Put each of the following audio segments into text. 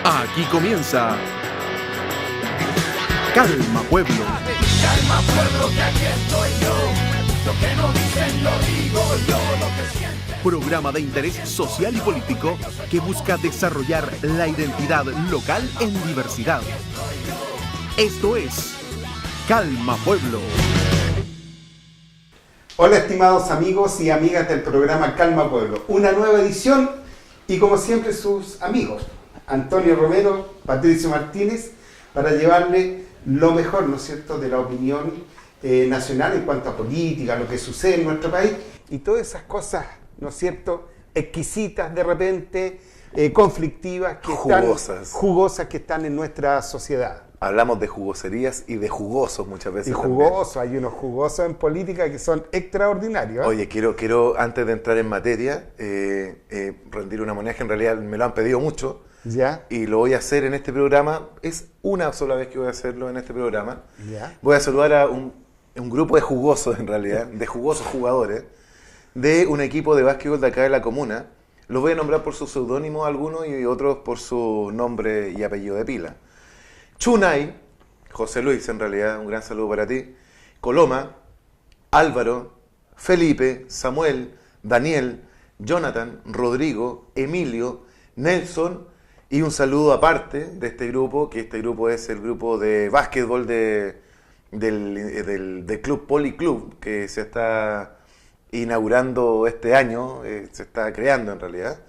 Aquí comienza Calma Pueblo. Calma pueblo, que aquí estoy yo. Lo que no dicen lo digo yo, lo que sienten. Programa de interés social y político que busca desarrollar la identidad local en diversidad. Esto es Calma Pueblo. Hola estimados amigos y amigas del programa Calma Pueblo. Una nueva edición y como siempre sus amigos, Antonio Romero, Patricio Martínez, para llevarle lo mejor, ¿no es cierto?, de la opinión nacional en cuanto a política, lo que sucede en nuestro país y todas esas cosas, ¿no es cierto?, exquisitas de repente, conflictivas, que jugosas que están en nuestra sociedad. Hablamos de jugoserías y de jugosos muchas veces. Y jugosos, hay unos jugosos en política que son extraordinarios. Oye, quiero antes de entrar en materia, rendir un homenaje, en realidad me lo han pedido mucho. ¿Ya? Y lo voy a hacer en este programa, es una sola vez que voy a hacerlo en este programa. ¿Ya? Voy a saludar a un grupo de jugosos, en realidad, de jugosos jugadores, de un equipo de básquetbol de acá de la comuna. Los voy a nombrar por su seudónimo algunos y otros por su nombre y apellido de pila. Chunay, José Luis en realidad, un gran saludo para ti. Coloma, Álvaro, Felipe, Samuel, Daniel, Jonathan, Rodrigo, Emilio, Nelson y un saludo aparte de este grupo, que este grupo es el grupo de básquetbol del Club Policlub, que se está inaugurando este año, se está creando en realidad.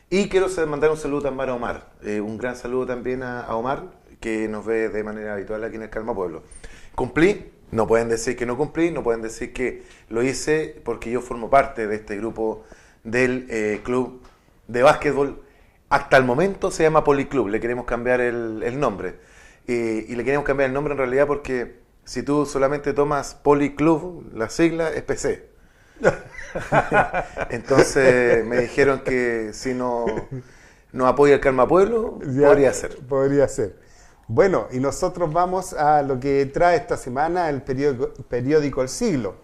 Y quiero mandar un saludo también a Omar, un gran saludo también a Omar, que nos ve de manera habitual aquí en el Calma Pueblo. ¿Cumplí? No pueden decir que no cumplí, no pueden decir que lo hice porque yo formo parte de este grupo del Club de Básquetbol. Hasta el momento se llama Policlub, le queremos cambiar el nombre. Y le queremos cambiar el nombre en realidad porque si tú solamente tomas Policlub, la sigla es PC. Entonces me dijeron que si no apoya el Calma Pueblo, podría ser. Podría ser. Bueno, y nosotros vamos a lo que trae esta semana el periódico El Siglo,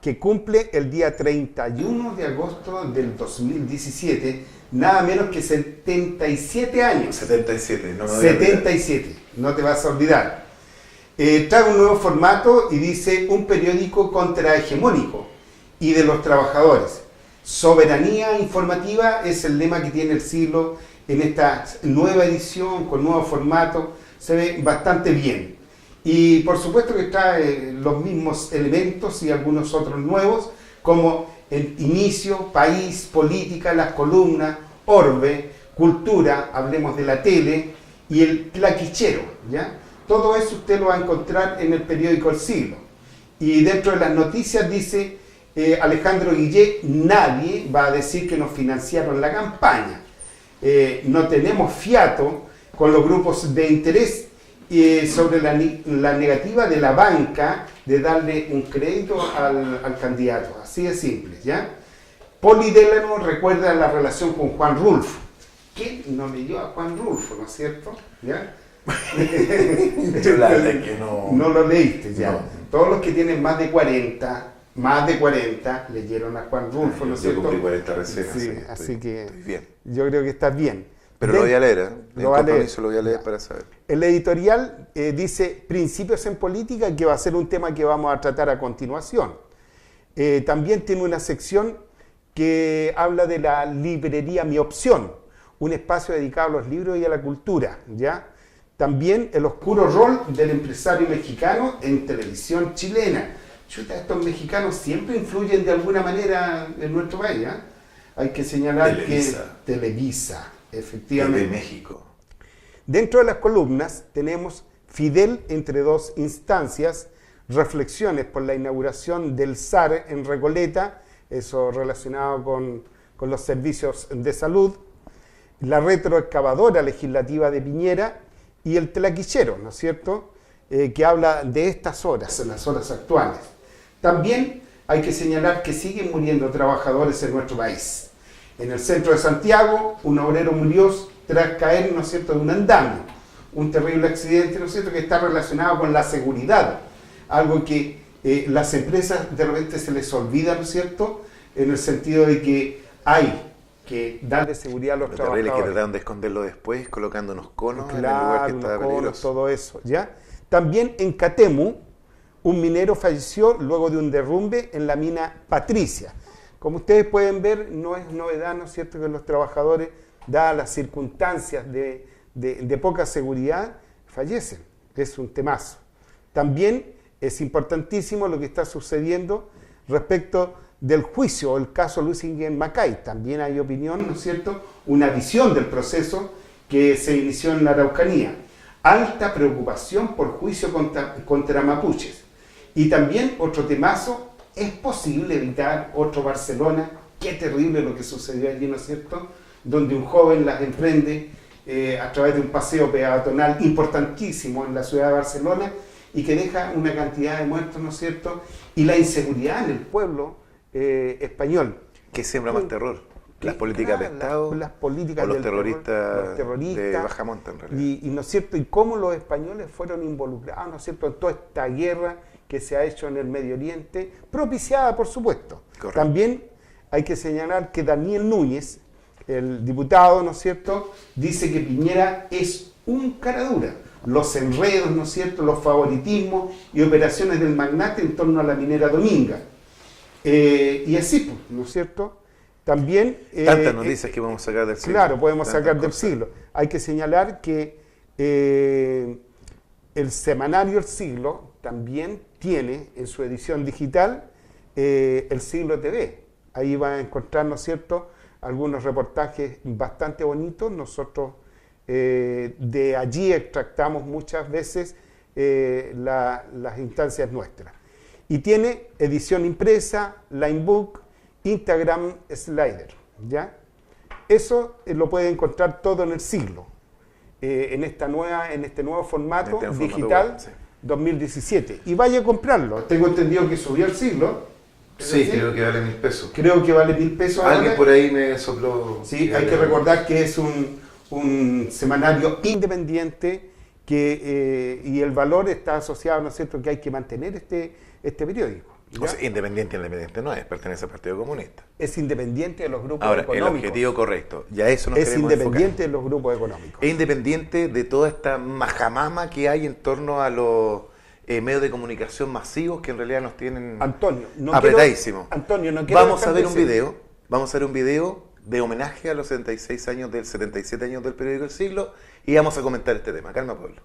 que cumple el día 31 de agosto del 2017, nada menos que 77 años. 77, no me voy a 77, no te vas a olvidar. Trae un nuevo formato y dice un periódico contrahegemónico y de los trabajadores. Soberanía informativa es el lema que tiene El Siglo en esta nueva edición, con nuevo formato. Se ve bastante bien. Y por supuesto que trae los mismos elementos y algunos otros nuevos, como el inicio, país, política, las columnas, orbe, cultura, hablemos de la tele, y el plaquichero, ¿ya? Todo eso usted lo va a encontrar en el periódico El Siglo. Y dentro de las noticias dice Alejandro Guillé, nadie va a decir que nos financiaron la campaña. No tenemos fiato con los grupos de interés sobre la negativa de la banca de darle un crédito al candidato. Así de simple, ¿ya? Poli Delano recuerda la relación con Juan Rulfo. ¿Quién no leyó a Juan Rulfo, no es cierto? ¿Ya? Yo la verdad que no lo leíste, ya. No. Todos los que tienen más de 40 leyeron a Juan Rulfo, ¿no es cierto? Yo cumplí 40 recién, sí, así que estoy bien. Yo creo que estás bien. Pero lo voy a leer, Lo voy a leer para saber. El editorial dice Principios en Política, que va a ser un tema que vamos a tratar a continuación. También tiene una sección que habla de la librería Mi Opción, un espacio dedicado a los libros y a la cultura, ¿ya? También el oscuro rol del empresario mexicano en televisión chilena. Chuta, estos mexicanos siempre influyen de alguna manera en nuestro país, ¿eh? Hay que señalar Televisa. que Televisa, efectivamente. De México. Dentro de las columnas tenemos Fidel entre dos instancias, reflexiones por la inauguración del SAR en Recoleta, eso relacionado con los servicios de salud, la retroexcavadora legislativa de Piñera y el tlaquichero, ¿no es cierto?, que habla de estas horas, en las horas actuales. También hay que señalar que siguen muriendo trabajadores en nuestro país. En el centro de Santiago, un obrero murió tras caer, ¿no es cierto?, de un andamio. Un terrible accidente, ¿no es cierto?, que está relacionado con la seguridad. Algo que las empresas de repente se les olvida, ¿no es cierto?, en el sentido de que hay que darle seguridad a los Lo terrible es que trabajadores. trataron de esconderlo después, colocando unos conos en el Claro, lugar que unos estaba conos, peligroso. todo eso, ¿ya? También en Catemu, un minero falleció luego de un derrumbe en la mina Patricia. Como ustedes pueden ver, no es novedad, ¿no es cierto?, que los trabajadores, dadas las circunstancias de poca seguridad, fallecen. Es un temazo. También es importantísimo lo que está sucediendo respecto del juicio o el caso Luisinger-Macay. También hay opinión, ¿no es cierto?, una visión del proceso que se inició en la Araucanía. Alta preocupación por juicio contra mapuches. Y también otro temazo, ¿es posible evitar otro Barcelona? Qué terrible lo que sucedió allí, ¿no es cierto?, donde un joven las emprende a través de un paseo peatonal importantísimo en la ciudad de Barcelona y que deja una cantidad de muertos, ¿no es cierto?, y la inseguridad en el pueblo español. ¿Qué siembra más terror? ¿Las políticas de Estado las políticas o los del terroristas, terror, de Bajamonte, en realidad? y ¿no es cierto?, y cómo los españoles fueron involucrados, ¿no es cierto?, en toda esta guerra que se ha hecho en el Medio Oriente, propiciada, por supuesto. Correcto. También hay que señalar que Daniel Núñez, el diputado, ¿no es cierto?, dice que Piñera es un caradura. Los enredos, ¿no es cierto?, los favoritismos y operaciones del magnate en torno a la minera Dominga. Y así, pues, ¿no es cierto? También... Tantas noticias que podemos sacar del siglo. Claro, podemos Tantas sacar del cosas. siglo. Hay que señalar que el semanario El Siglo también tiene en su edición digital El Siglo TV. Ahí van a encontrar, ¿no es cierto?, algunos reportajes bastante bonitos. Nosotros de allí extractamos muchas veces las instancias nuestras. Y tiene edición impresa, Linebook, Instagram Slider, ¿ya? Eso lo puede encontrar todo en El Siglo, en este nuevo formato En este nuevo digital formato web, sí. 2017. Y vaya a comprarlo. Tengo entendido que subió El Siglo. ¿Es Sí, así? creo que vale 1.000 pesos. Creo que vale 1.000 pesos Alguien ahora. por ahí me sopló. Sí, hay que recordar que es un semanario independiente y el valor está asociado, ¿no es cierto?, que hay que mantener este periódico. ¿ya? O sea, independiente no es, pertenece al Partido Comunista. Es independiente de los grupos Ahora, el económicos. objetivo correcto, ya eso nos Es queremos independiente enfocar. de los grupos económicos. Es independiente de toda esta majamama que hay en torno a los medios de comunicación masivos que en realidad nos tienen Antonio, no apretadísimos. Antonio, no quiero Vamos a dejar ver de un decir- video, vamos a ver un video de homenaje a los 77 años del periódico El Siglo y vamos a comentar este tema. Calma, pueblo.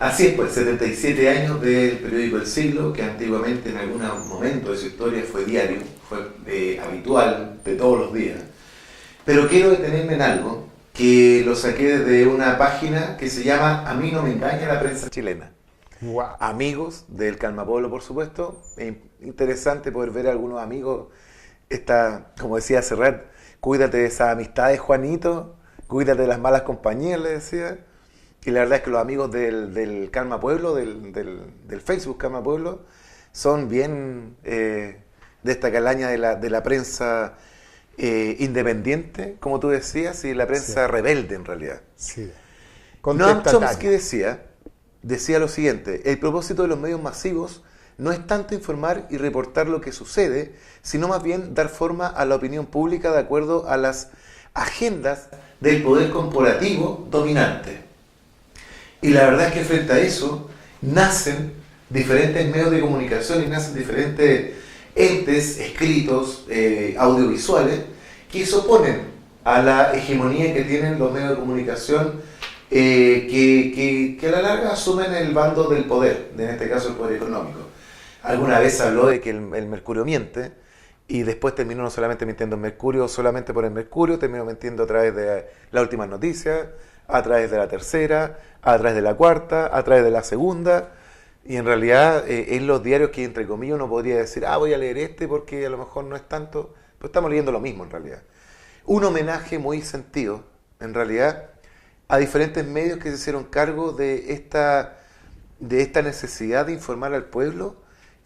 Así es, pues, 77 años del periódico El Siglo, que antiguamente en algún momento de su historia fue diario, fue habitual, de todos los días. Pero quiero detenerme en algo que lo saqué de una página que se llama A mí no me engaña la prensa chilena. Wow. Amigos del Calma Pueblo, por supuesto. Es interesante poder ver a algunos amigos. Como decía Serrat, cuídate de esas amistades, Juanito, cuídate de las malas compañías, le decía. Y la verdad es que los amigos del Calma Pueblo, del Facebook Calma Pueblo, son bien de esta calaña de la prensa independiente, como tú decías, y la prensa rebelde en realidad. Sí. Noam Chomsky decía lo siguiente: el propósito de los medios masivos no es tanto informar y reportar lo que sucede, sino más bien dar forma a la opinión pública de acuerdo a las agendas del poder corporativo dominante. Y la verdad es que frente a eso nacen diferentes medios de comunicación y nacen diferentes entes escritos, audiovisuales, que se oponen a la hegemonía que tienen los medios de comunicación, que a la larga asumen el bando del poder, en este caso el poder económico. Alguna vez se habló de que el Mercurio miente, y después terminó no solamente mintiendo en Mercurio, solamente por el Mercurio, terminó mintiendo a través de las últimas noticias, a través de la tercera, a través de la cuarta, a través de la segunda, y en realidad en los diarios que entre comillas uno podría decir, voy a leer este porque a lo mejor no es tanto, pero estamos leyendo lo mismo en realidad. Un homenaje muy sentido, en realidad, a diferentes medios que se hicieron cargo de esta necesidad de informar al pueblo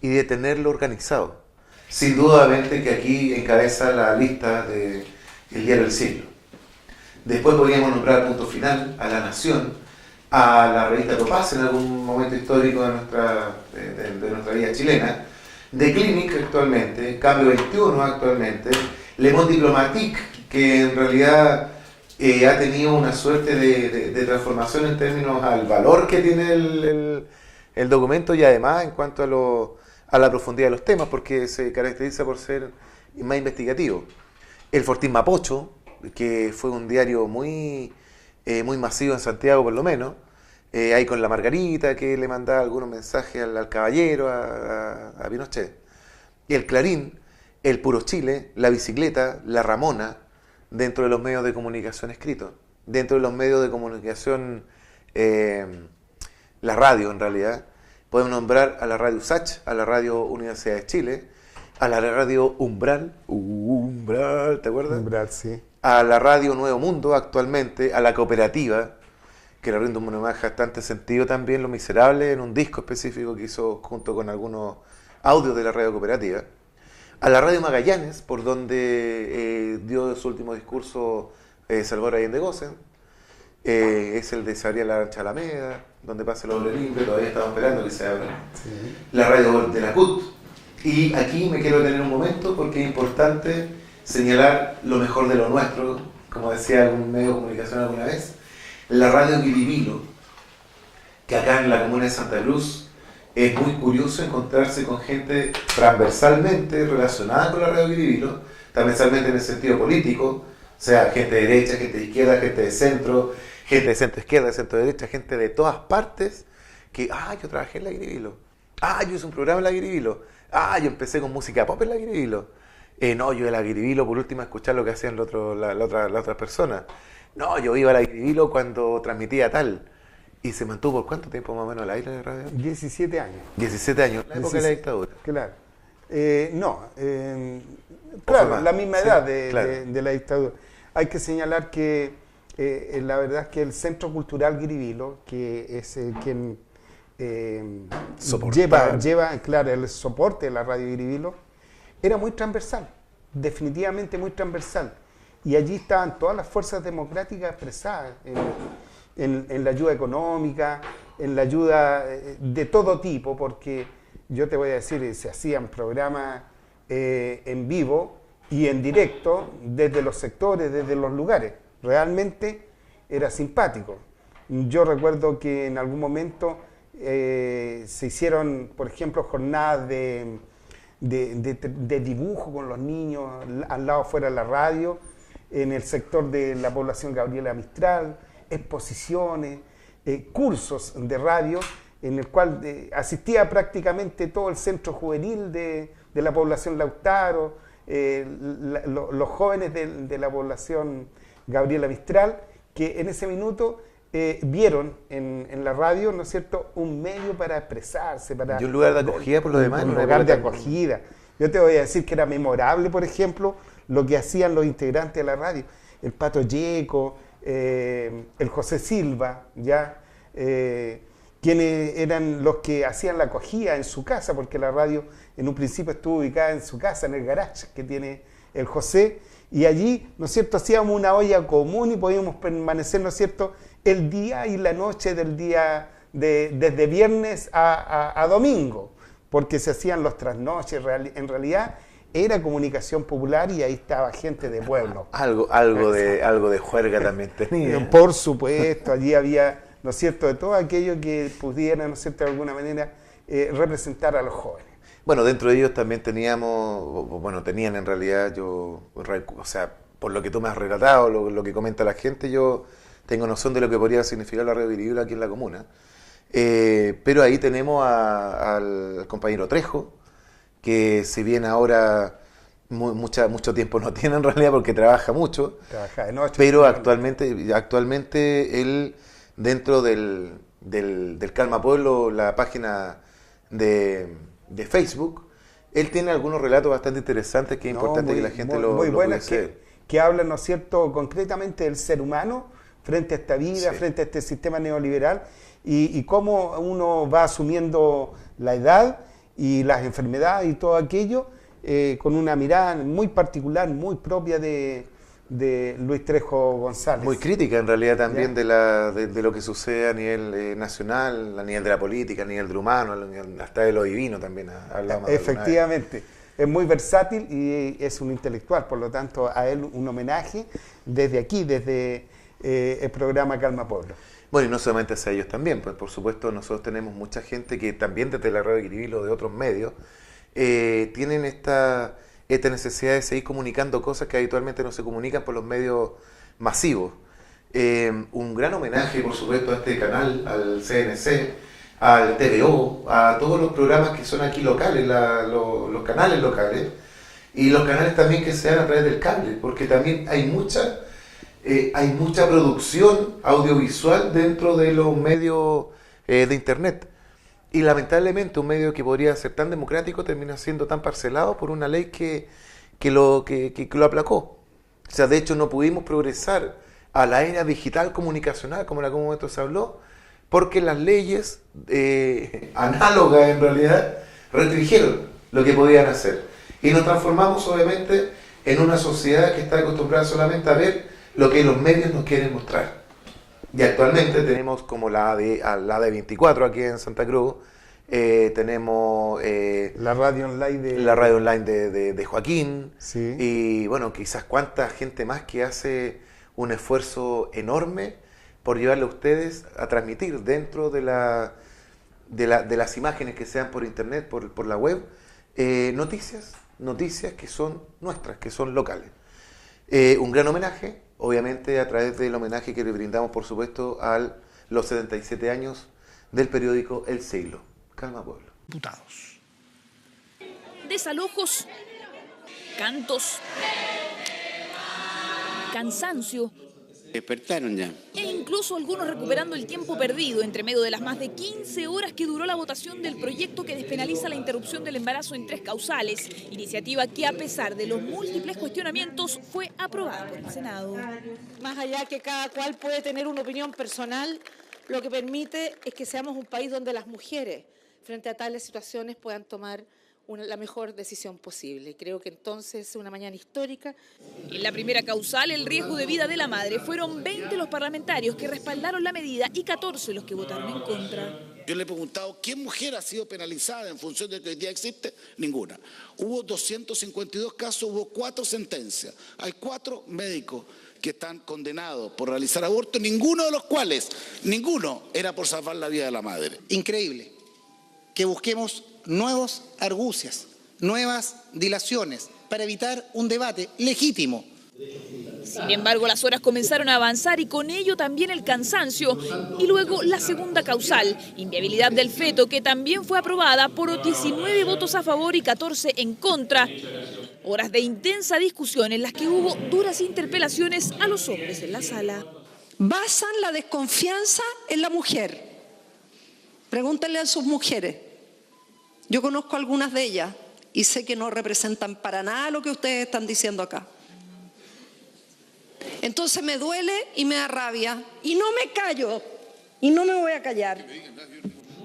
y de tenerlo organizado. Sin dudamente que aquí encabeza la lista del diario El Siglo. Después podríamos nombrar Punto Final, a La Nación, a la revista Topaz en algún momento histórico de nuestra vida chilena, The Clinic actualmente, Cambio 21 actualmente, Le Monde Diplomatique, que en realidad ha tenido una suerte de transformación en términos al valor que tiene el documento y además en cuanto a la profundidad de los temas, porque se caracteriza por ser más investigativo. El Fortín Mapocho, que fue un diario muy masivo en Santiago por lo menos, ahí con la Margarita, que le mandaba algunos mensajes al caballero, a Pinochet. Y el Clarín, el Puro Chile, la Bicicleta, la Ramona, dentro de los medios de comunicación escritos, dentro de los medios de comunicación, la radio en realidad. Podemos nombrar a la radio USACH, a la radio Universidad de Chile, a la radio Umbral, ¿te acuerdas? Umbral, sí. A la radio Nuevo Mundo actualmente, a la Cooperativa, que le rinde un homenaje bastante sentido también, Los Miserables, en un disco específico que hizo junto con algunos audios de la radio Cooperativa, a la radio Magallanes, por donde dio su último discurso Salvador Allende Gosen, es el de Sabriel Arancha Alameda, donde pasa el doble libre, todavía estamos esperando que se abra. Sí. La radio de la CUT. Y aquí me quiero detener un momento porque es importante señalar lo mejor de lo nuestro, como decía algún medio de comunicación alguna vez, la radio Guiribilo, que acá en la comuna de Santa Cruz es muy curioso encontrarse con gente transversalmente relacionada con la radio Guiribilo, transversalmente en el sentido político, o sea, gente de derecha, gente de izquierda, gente de centro izquierda, de centro derecha, gente de todas partes, que, yo trabajé en la Guiribilo, yo hice un programa en la Guiribilo, yo empecé con música pop en la Guiribilo, no, yo de la Guiribilo por último a escuchar lo que hacían la otra persona, no, yo iba a la Guiribilo cuando transmitía tal, y se mantuvo ¿por cuánto tiempo más o menos al aire de radio? 17 años. 17 años, la época de la dictadura. Claro. Claro, la misma edad de la dictadura. Hay que señalar que la verdad es que el Centro Cultural Guiribilo, que es quien lleva claro, el soporte de la radio Guiribilo, era muy transversal, definitivamente muy transversal. Y allí estaban todas las fuerzas democráticas expresadas en la ayuda económica, en la ayuda de todo tipo, porque yo te voy a decir, se hacían programas en vivo y en directo desde los sectores, desde los lugares. Realmente era simpático. Yo recuerdo que en algún momento se hicieron, por ejemplo, jornadas de dibujo con los niños al lado fuera de la radio, en el sector de la población Gabriela Mistral, exposiciones, cursos de radio en el cual asistía prácticamente todo el centro juvenil de la población Lautaro, los jóvenes de la población Gabriela Mistral, que en ese minuto vieron en la radio, ¿no es cierto?, un medio para expresarse, y un lugar de acogida por lo demás. Un lugar de acogida. Yo te voy a decir que era memorable, por ejemplo, lo que hacían los integrantes de la radio. El Pato Yeco, el José Silva, ¿ya? Quienes eran los que hacían la acogida en su casa, porque la radio en un principio estuvo ubicada en su casa, en el garage que tiene el José, y allí, ¿no es cierto?, hacíamos una olla común y podíamos permanecer, ¿no es cierto?, el día y la noche del día, desde viernes a domingo, porque se hacían los trasnoches. En realidad era comunicación popular y ahí estaba gente de pueblo. Algo de juerga también tenía. Por supuesto, allí había, ¿no es cierto?, de todo aquello que pudiera, ¿no es cierto?, de alguna manera representar a los jóvenes. Bueno, dentro de ellos también tenían en realidad, o sea, por lo que tú me has relatado, lo que comenta la gente, yo tengo noción de lo que podría significar la radio Viribula aquí en la comuna. Pero ahí tenemos al compañero Trejo, que si bien ahora mucho tiempo no tiene en realidad porque trabaja mucho, trabaja de noche, pero actualmente él, dentro del Calma Pueblo, la página de Facebook, él tiene algunos relatos bastante interesantes que es importante que la gente lo buenas que hablan, ¿no es cierto?, concretamente del ser humano frente a esta vida, frente a este sistema neoliberal, y cómo uno va asumiendo la edad y las enfermedades y todo aquello con una mirada muy particular, muy propia de Luis Trejo González. Muy crítica en realidad también de lo que sucede a nivel nacional, a nivel de la política, a nivel de lo humano, hasta de lo divino también hablamos. Efectivamente, es muy versátil y es un intelectual, por lo tanto a él un homenaje desde aquí, desde el programa Calma Pueblo. Bueno, y no solamente hacia ellos también, pues por supuesto nosotros tenemos mucha gente que también desde la radio Quiribí o de otros medios tienen esta necesidad de seguir comunicando cosas que habitualmente no se comunican por los medios masivos. Un gran homenaje, por supuesto, a este canal, al CNC, al TVO, a todos los programas que son aquí locales, los canales locales, y los canales también que se dan a través del cable, porque también hay mucha producción audiovisual dentro de los medios de internet. Y lamentablemente un medio que podría ser tan democrático termina siendo tan parcelado por una ley que lo aplacó. O sea, de hecho no pudimos progresar a la era digital comunicacional, como en algún momento se habló, porque las leyes análogas en realidad restringieron lo que podían hacer. Y nos transformamos obviamente en una sociedad que está acostumbrada solamente a ver lo que los medios nos quieren mostrar. Y actualmente tenemos como la de 24 aquí en Santa Cruz, tenemos la radio online de Joaquín, sí. Y bueno, quizás cuánta gente más que hace un esfuerzo enorme por llevarle a ustedes a transmitir dentro de las imágenes que sean por internet, por la web, noticias que son nuestras, que son locales. Un gran homenaje, obviamente a través del homenaje que le brindamos, por supuesto, a los 77 años del periódico El Siglo. Calma Pueblo. Diputados. Desalojos, cantos, cansancio. Despertaron ya. E incluso algunos recuperando el tiempo perdido entre medio de las más de 15 horas que duró la votación del proyecto que despenaliza la interrupción del embarazo en 3 causales, iniciativa que a pesar de los múltiples cuestionamientos fue aprobada por el Senado. Más allá que cada cual puede tener una opinión personal, lo que permite es que seamos un país donde las mujeres, frente a tales situaciones, puedan tomar la mejor decisión posible. Creo que entonces es una mañana histórica. En la primera causal, el riesgo de vida de la madre, fueron 20 los parlamentarios que respaldaron la medida y 14 los que votaron en contra. Yo le he preguntado, ¿qué mujer ha sido penalizada en función de que hoy día existe? Ninguna. Hubo 252 casos, hubo 4 sentencias. Hay 4 médicos que están condenados por realizar abortos, ninguno de los cuales, era por salvar la vida de la madre. Increíble que busquemos nuevas argucias, nuevas dilaciones para evitar un debate legítimo. Sin embargo, las horas comenzaron a avanzar y con ello también el cansancio. Y luego la segunda causal, inviabilidad del feto, que también fue aprobada por 19 votos a favor y 14 en contra. Horas de intensa discusión en las que hubo duras interpelaciones a los hombres en la sala. Basan la desconfianza en la mujer. Pregúntenle a sus mujeres. Yo conozco algunas de ellas y sé que no representan para nada lo que ustedes están diciendo acá. Entonces me duele y me da rabia y no me callo y no me voy a callar.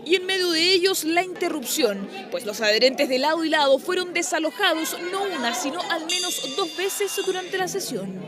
Y en medio de ellos la interrupción, pues los adherentes de lado y lado fueron desalojados no una, sino al menos 2 veces durante la sesión.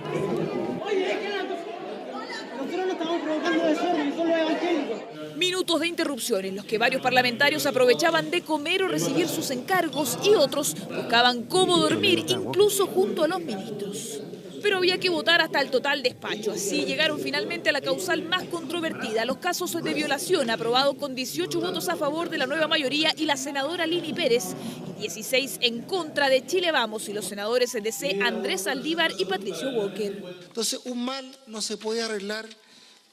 Nosotros no estamos provocando desorden, son los evangélicos. Minutos de interrupción en los que varios parlamentarios aprovechaban de comer o recibir sus encargos y otros buscaban cómo dormir, incluso junto a los ministros. Pero había que votar hasta el total despacho. Así llegaron finalmente a la causal más controvertida, los casos de violación, aprobado con 18 votos a favor de la nueva mayoría y la senadora Lili Pérez, y 16 en contra de Chile Vamos y los senadores de C. Andrés Saldívar y Patricio Walker. Entonces, un mal no se puede arreglar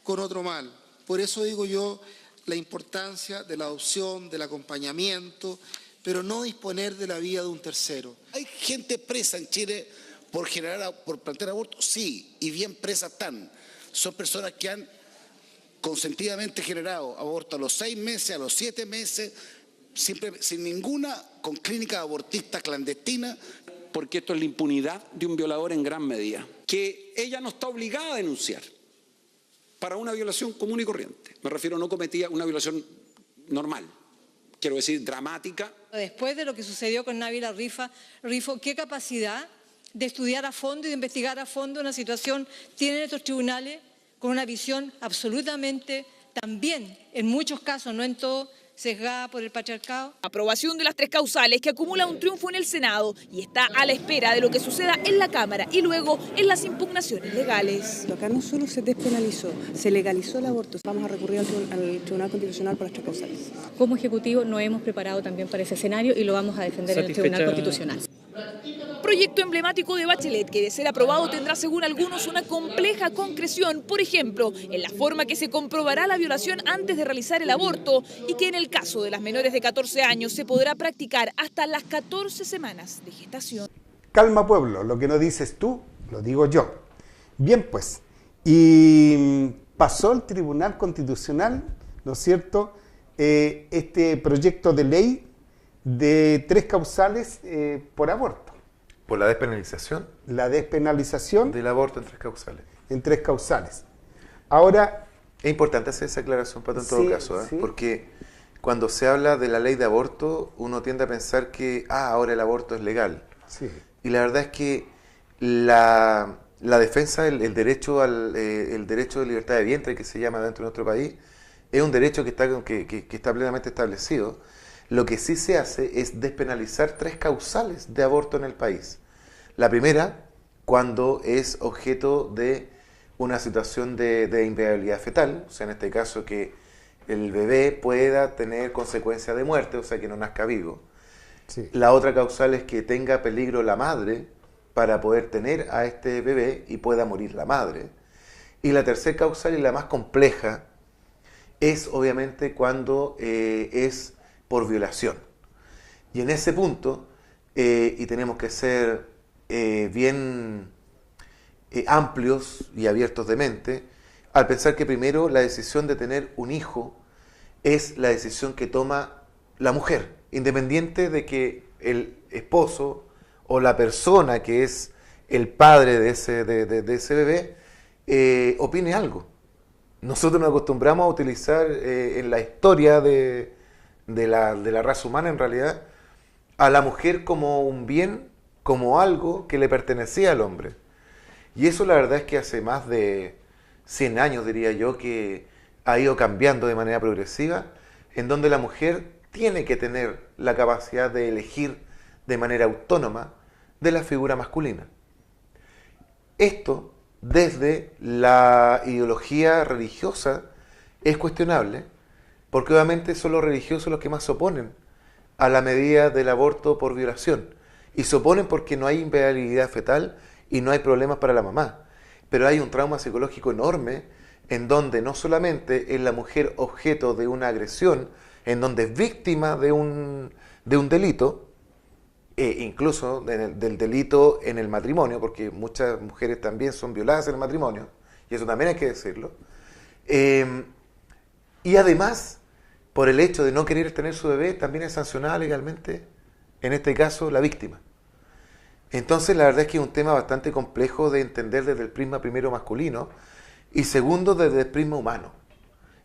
con otro mal. Por eso digo yo la importancia de la adopción, del acompañamiento, pero no disponer de la vida de un tercero. ¿Hay gente presa en Chile por plantear aborto? Sí, y bien presas están. Son personas que han consentidamente generado aborto a los 6 meses, a los 7 meses, sin ninguna, con clínica abortista clandestina. Porque esto es la impunidad de un violador en gran medida, que ella no está obligada a denunciar para una violación común y corriente. Me refiero, no cometía una violación normal, quiero decir, dramática. Después de lo que sucedió con Nabila Rifo, ¿qué capacidad de estudiar a fondo y de investigar a fondo una situación tienen estos tribunales con una visión absolutamente, también en muchos casos, no en todo, sesgada por el patriarcado? Aprobación de las 3 causales que acumula un triunfo en el Senado y está a la espera de lo que suceda en la Cámara y luego en las impugnaciones legales. Acá no solo se despenalizó, se legalizó el aborto. Vamos a recurrir al Tribunal Constitucional por las 3 causales. Como Ejecutivo nos hemos preparado también para ese escenario y lo vamos a defender en el Tribunal Constitucional. Proyecto emblemático de Bachelet que, de ser aprobado, tendrá según algunos una compleja concreción, por ejemplo, en la forma que se comprobará la violación antes de realizar el aborto y que en el caso de las menores de 14 años se podrá practicar hasta las 14 semanas de gestación. Calma, pueblo, lo que no dices tú, lo digo yo. Bien, pues, y pasó el Tribunal Constitucional, ¿no es cierto?, este proyecto de ley de 3 causales por aborto. ¿Por la despenalización? La despenalización del aborto en 3 causales. En 3 causales. Ahora... Es importante hacer esa aclaración, Pato, en todo caso, sí. Porque cuando se habla de la ley de aborto, uno tiende a pensar que ahora el aborto es legal. Sí. Y la verdad es que la defensa, el derecho de libertad de vientre, que se llama dentro de nuestro país, es un derecho que está plenamente establecido. Lo que sí se hace es despenalizar 3 causales de aborto en el país. La primera, cuando es objeto de una situación de inviabilidad fetal, o sea, en este caso que el bebé pueda tener consecuencias de muerte, o sea, que no nazca vivo. Sí. La otra causal es que tenga peligro la madre para poder tener a este bebé y pueda morir la madre. Y la tercera causal, y la más compleja, es obviamente cuando es por violación. Y en ese punto, y tenemos que ser bien amplios y abiertos de mente, al pensar que primero la decisión de tener un hijo es la decisión que toma la mujer, independiente de que el esposo o la persona que es el padre de ese bebé opine algo. Nosotros nos acostumbramos a utilizar en la historia de la raza humana, en realidad, a la mujer como un bien, como algo que le pertenecía al hombre. Y eso la verdad es que hace más de 100 años, diría yo, que ha ido cambiando de manera progresiva, en donde la mujer tiene que tener la capacidad de elegir de manera autónoma de la figura masculina. Esto, desde la ideología religiosa, es cuestionable, porque obviamente son los religiosos los que más se oponen a la medida del aborto por violación. Y se oponen porque no hay inviabilidad fetal y no hay problemas para la mamá. pero hay un trauma psicológico enorme en donde no solamente es la mujer objeto de una agresión, en donde es víctima de un delito, incluso del delito en el matrimonio, porque muchas mujeres también son violadas en el matrimonio, y eso también hay que decirlo, y además, por el hecho de no querer tener su bebé, también es sancionada legalmente, en este caso, la víctima. Entonces, la verdad es que es un tema bastante complejo de entender desde el prisma primero masculino y segundo desde el prisma humano.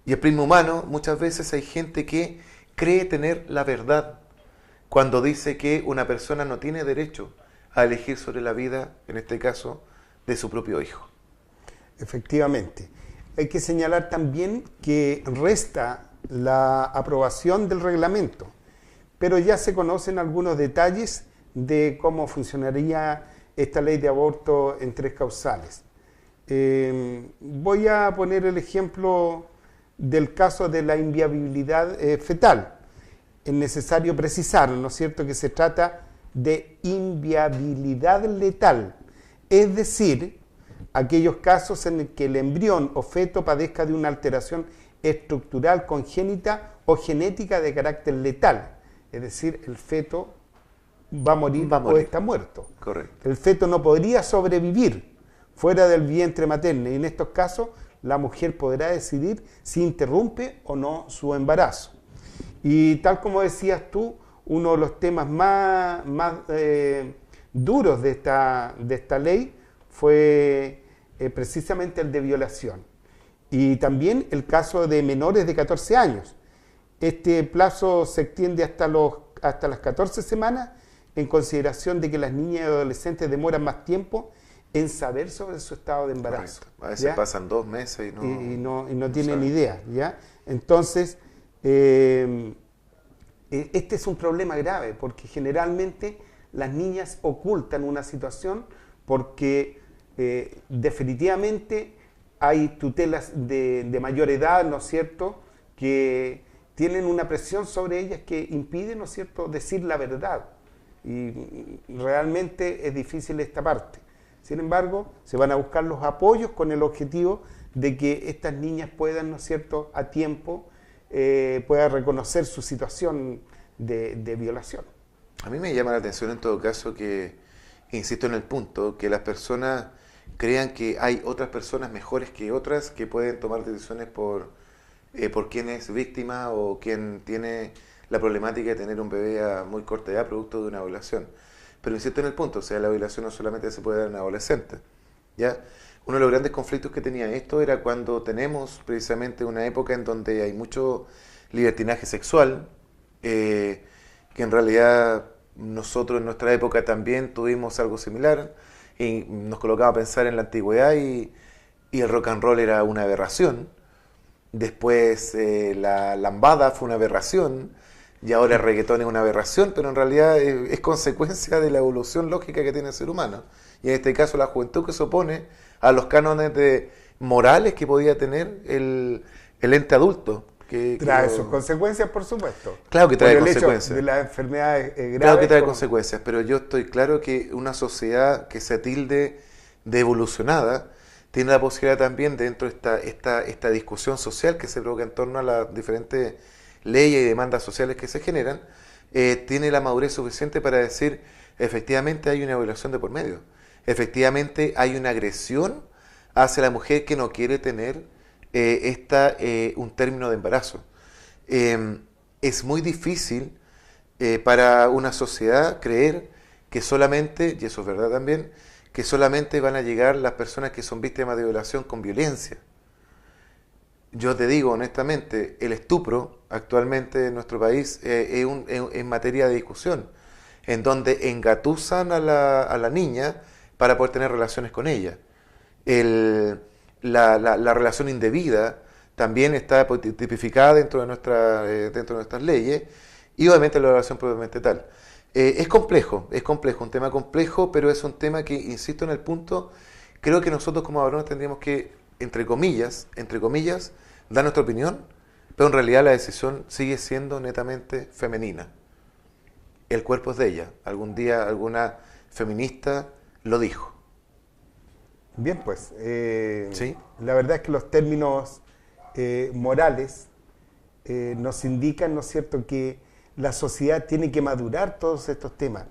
Y el prisma humano, muchas veces hay gente que cree tener la verdad cuando dice que una persona no tiene derecho a elegir sobre la vida, en este caso, de su propio hijo. Efectivamente. Hay que señalar también que resta la aprobación del reglamento, pero ya se conocen algunos detalles de cómo funcionaría esta ley de aborto en 3 causales. Voy a poner el ejemplo del caso de la inviabilidad fetal. Es necesario precisar, ¿no es cierto?, que se trata de inviabilidad letal, es decir, aquellos casos en el que el embrión o feto padezca de una alteración estructural congénita o genética de carácter letal, es decir, el feto va a morir o está muerto. Correcto. El feto no podría sobrevivir fuera del vientre materno y en estos casos la mujer podrá decidir si interrumpe o no su embarazo. Y tal como decías tú, uno de los temas más duros de esta ley fue precisamente el de violación. Y también el caso de menores de 14 años. Este plazo se extiende hasta las 14 semanas en consideración de que las niñas y adolescentes demoran más tiempo en saber sobre su estado de embarazo. Correcto. A veces ¿ya? pasan 2 meses y no tienen idea. ¿Ya? Entonces, este es un problema grave porque generalmente las niñas ocultan una situación porque definitivamente hay tutelas de mayor edad, ¿no es cierto?, que tienen una presión sobre ellas que impide, ¿no es cierto?, decir la verdad. Y realmente es difícil esta parte. Sin embargo, se van a buscar los apoyos con el objetivo de que estas niñas puedan, ¿no es cierto?, a tiempo, puedan reconocer su situación de violación. A mí me llama la atención en todo caso que, insisto en el punto, que las personas crean que hay otras personas mejores que otras que pueden tomar decisiones por quién es víctima o quién tiene la problemática de tener un bebé a muy corta edad producto de una violación. Pero insisto en el punto, o sea, la violación no solamente se puede dar en adolescentes, ¿ya? Uno de los grandes conflictos que tenía esto era cuando tenemos precisamente una época en donde hay mucho libertinaje sexual, que en realidad nosotros en nuestra época también tuvimos algo similar, y nos colocaba a pensar en la antigüedad y el rock and roll era una aberración. Después la lambada fue una aberración y ahora el reggaetón es una aberración, pero en realidad es consecuencia de la evolución lógica que tiene el ser humano. Y en este caso la juventud que se opone a los cánones morales que podía tener el ente adulto. Trae sus consecuencias, por supuesto. Claro que trae por el consecuencias. Hecho de las enfermedades graves. Claro que trae consecuencias, pero yo estoy claro que una sociedad que se tilde de evolucionada tiene la posibilidad también, dentro de esta discusión social que se provoca en torno a las diferentes leyes y demandas sociales que se generan, tiene la madurez suficiente para decir, efectivamente hay una violación de por medio. Efectivamente hay una agresión hacia la mujer que no quiere tener un término de embarazo. Es muy difícil para una sociedad creer que solamente, y eso es verdad también, que solamente van a llegar las personas que son víctimas de violación con violencia. Yo te digo honestamente, el estupro actualmente en nuestro país es materia de discusión, en donde engatusan a la niña para poder tener relaciones con ella. La relación indebida también está tipificada dentro de nuestras leyes y obviamente la violación propiamente tal. Es complejo, un tema complejo, pero es un tema que, insisto en el punto, creo que nosotros como varones tendríamos que, entre comillas, dar nuestra opinión, pero en realidad la decisión sigue siendo netamente femenina. El cuerpo es de ella. Algún día alguna feminista lo dijo. Bien, pues, ¿Sí? La verdad es que los términos morales nos indican, ¿no es cierto?, que la sociedad tiene que madurar todos estos temas.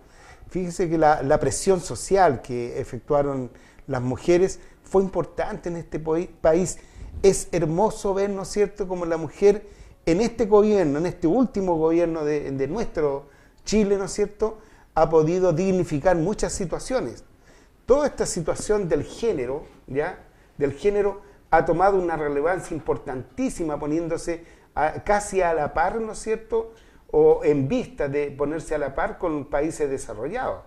Fíjese que la presión social que efectuaron las mujeres fue importante en este país. Es hermoso ver, ¿no es cierto?, como la mujer en este gobierno, en este último gobierno de nuestro Chile, ¿no es cierto?, ha podido dignificar muchas situaciones. Toda esta situación del género, ¿ya?, del género ha tomado una relevancia importantísima, poniéndose casi a la par, ¿no es cierto?, o en vista de ponerse a la par con países desarrollados,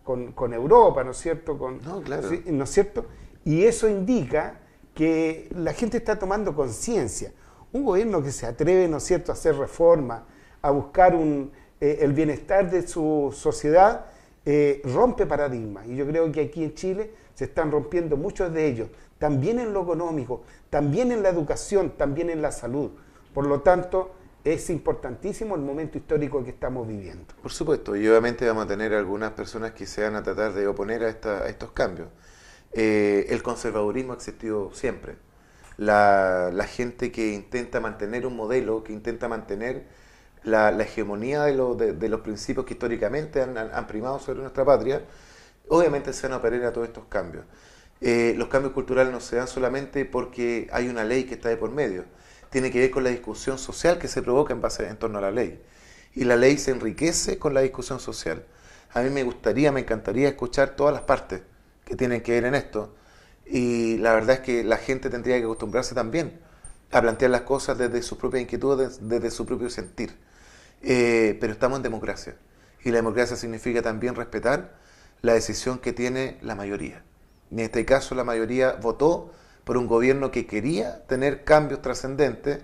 con Europa, ¿no es cierto?, claro. ¿sí? ¿No es cierto? Y eso indica que la gente está tomando conciencia. Un gobierno que se atreve, ¿no es cierto?, a hacer reformas, a buscar el bienestar de su sociedad, rompe paradigmas. Y yo creo que aquí en Chile se están rompiendo muchos de ellos, también en lo económico, también en la educación, también en la salud. Por lo tanto, es importantísimo el momento histórico que estamos viviendo. Por supuesto, y obviamente vamos a tener algunas personas que se van a tratar de oponer a estos cambios. El conservadurismo ha existido siempre. La gente que intenta mantener un modelo, que intenta mantener la hegemonía de los principios que históricamente han primado sobre nuestra patria, obviamente se van a oponer a todos estos cambios. Los cambios culturales no se dan solamente porque hay una ley que está de por medio. Tiene que ver con la discusión social que se provoca en torno a la ley. Y la ley se enriquece con la discusión social. A mí me encantaría escuchar todas las partes que tienen que ver en esto. Y la verdad es que la gente tendría que acostumbrarse también a plantear las cosas desde sus propias inquietudes, desde su propio sentir. Pero estamos en democracia. Y la democracia significa también respetar la decisión que tiene la mayoría. En este caso, la mayoría votó por un gobierno que quería tener cambios trascendentes.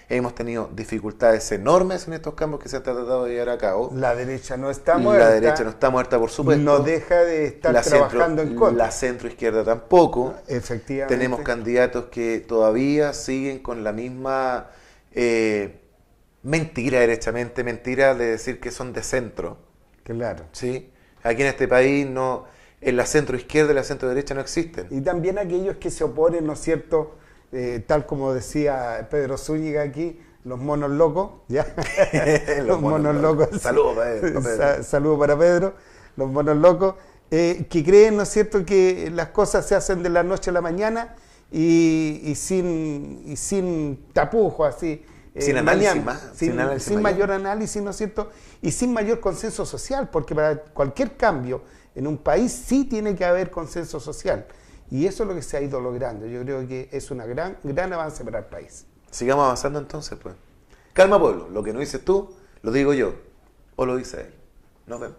Hemos tenido dificultades enormes en estos cambios que se han tratado de llevar a cabo. La derecha no está muerta. La derecha no está muerta, por supuesto. No deja de estar trabajando en contra. La centroizquierda tampoco. Efectivamente. Tenemos candidatos que todavía siguen con la misma mentira, derechamente, mentira de decir que son de centro. Claro. ¿Sí? Aquí en este país no... En la centroizquierda y la centroderecha no existen. Y también aquellos que se oponen, ¿no es cierto?, tal como decía Pedro Zúñiga aquí, los monos locos, ¿ya? los monos locos. Saludos para Pedro. Saludos para Pedro, los monos locos, que creen, ¿no es cierto?, que las cosas se hacen de la noche a la mañana y sin tapujo, así. Sin análisis sin mayor análisis, ¿no es cierto?, y sin mayor consenso social, porque para cualquier cambio en un país sí tiene que haber consenso social. Y eso es lo que se ha ido logrando. Yo creo que es un gran avance para el país. Sigamos avanzando entonces, pues. Calma, pueblo. Lo que no dices tú, lo digo yo. O lo dice él. Nos vemos.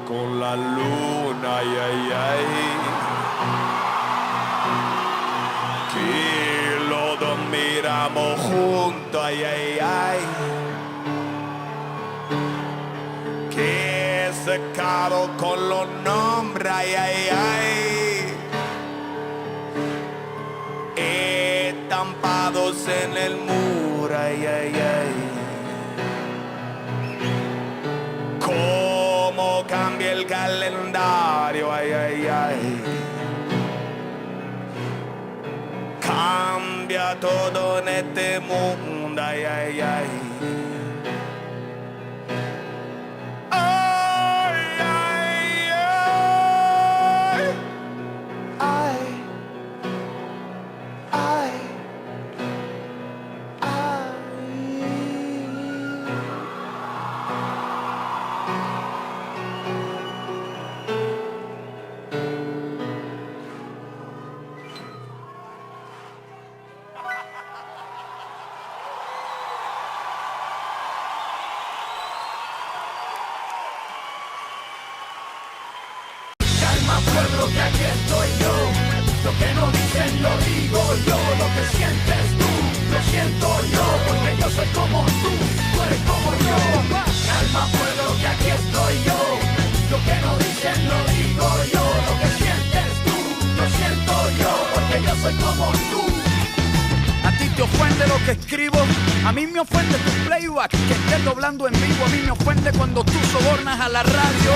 Con la luna, ay, ay, ay, que los dos miramos juntos, ay, ay, ay, que secado con los nombres, ay, ay, ay, estampados en el muro, ay, ay, ay. Cómo cambia el calendario, ay, ay, ay. Cambia todo en este mundo, ay, ay, ay. Ay, ay, ay. Ay, ay. Pueblo, que aquí estoy yo. Lo que no dicen lo digo yo. Lo que sientes tú, lo siento yo. Porque yo soy como tú eres como yo. Calma, soy como tú. A ti te ofende lo que escribo, a mí me ofende tu playback, que estés doblando en vivo. A mí me ofende cuando tú sobornas a la radio.